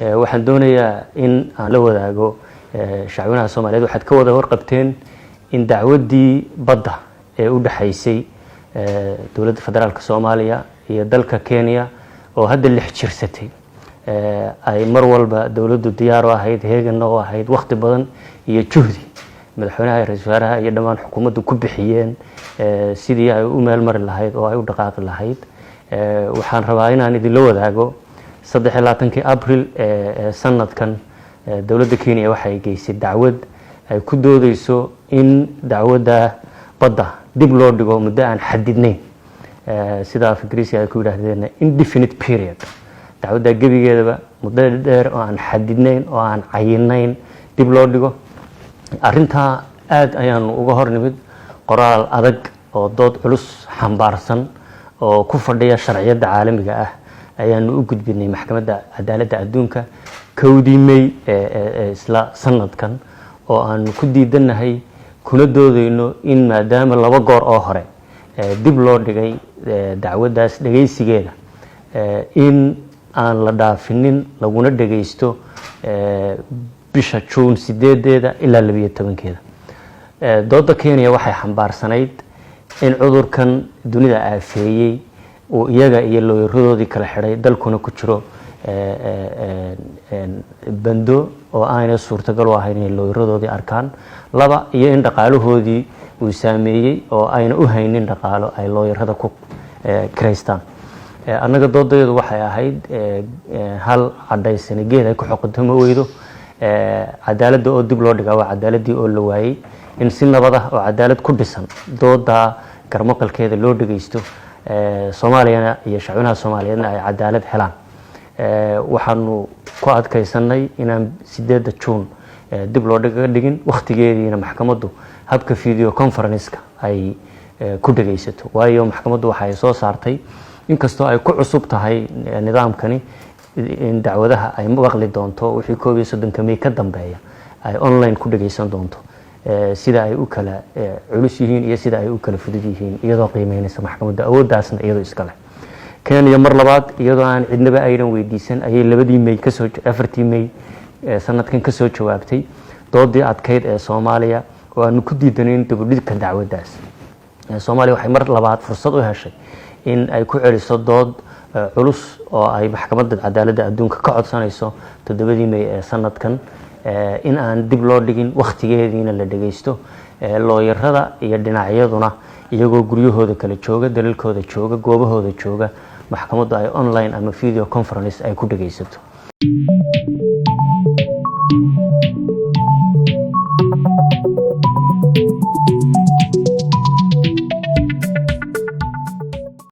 waxaan doonayaa in aan la wadaago shacabweynaha Soomaaliyeed waxaad ka wada warqabteen in dacwadii badda ee u dhaxaysay dawladda federaalka Soomaaliya iyo dalka Kenya oo hadda 6 jirsatay ay mar walba dawladdu diyaar u ahayd heegan oo ahayd waqti badan iyo juhdi madaxweynaha ra'iisul wasaaraha iyo dhammaan xukuumaddu ku bixiyeen sidii ay u meel mari lahayd oo ay u dhaqaaqi lahayd waxaan rabaa inaan idin la wadaago 23 April sanadkan dawladda Kenya waxay geysay dacwad ay ku doodayso in dacwadda badda dib loo dhigo muddo aan xadidnayn sida Ingiriisi ay ku yiraahdeen indefinite period dacwadda gabigeedaba muddo dheer oo aan xadidnayn oo aan cayinayn dib loo dhigo arinta aad ayaan uga hornimid qoraal adag oo dood culus xambaarsan oo ku fadhiya sharciyada caalamiga ah ayaan u gudbinay maxkamadda cadaaladda adduunka kowdii May isla sanadkan oo aan ku diidanahay kuna doodayno in maadaama laba goor oo hore dib loo dhigay dacwadaas dhageysigeeda in aan la dhaafinin laguna dhageysto bisha June 8 ilaa 12 dooda Kenya waxay xambaarsanayd in cudurkan dunida aafeeyay oo iyaga iyo looyaradoodii kala xiray dalkuna ku jiro bando oo aanay suurtagal u ahayn in looyaradoodii arkaan laba iyo in dhaqaalahoodii uu saameeyay oo ayna u haynin dhaqaalo ay looyarada ku kireystaan annaga doodadeedu waxay ahayd hal cadaysan geed ay ku xoqonto ma weydo cadaaladda oo dib loo dhigaa waa cadaaladii oo la waayay in si nabad ah oo cadaalad ku dhisan dooda garmaqalkeeda loo dhageysto Soomaaliyana iyo shacabweynaha Soomaaliyeedna ay cadaalad helaan waxaanu ku adkaysanay inaan 8 June dib loo dhigin waqtigeediina maxkamaddu habka video conference-ka ay ku dhageysato waayo maxkamaddu waxay soo saartay inkastoo ay ku cusub tahay nidaamkani in dacwadaha ay maqli doonto wixii 31 May ka dambeeya ay online ku dhageysan doonto sida ay u kala culus yihiin iyo sida ay u kala fudud yihiin iyadoo qiimeynaysa maxkamadda awooddaasna iyadoo iska leh Kenya mar labaad iyadoo aan cidnaba ayran weydiisan ayay 2 May ka soo 4 May sanadkan ka soo jawaabtay doodii adkeyd ee Soomaaliya oo aan ku diidanayn dib u dhigka dacwadaas Soomaaliya waxay mar labaad fursad u heshay in ay ku celiso dood culus oo ay maxkamadda cadaaladda adduunka ka codsanayso 7 May ee sanadkan in aan dib loo dhigin waqtigeediina la dhageysto looyarada iyo dhinacyaduna iyagoo guryahooda kala jooga dalalkooda jooga goobahooda jooga maxkamaddu ay online ama video conference ay ku dhageysato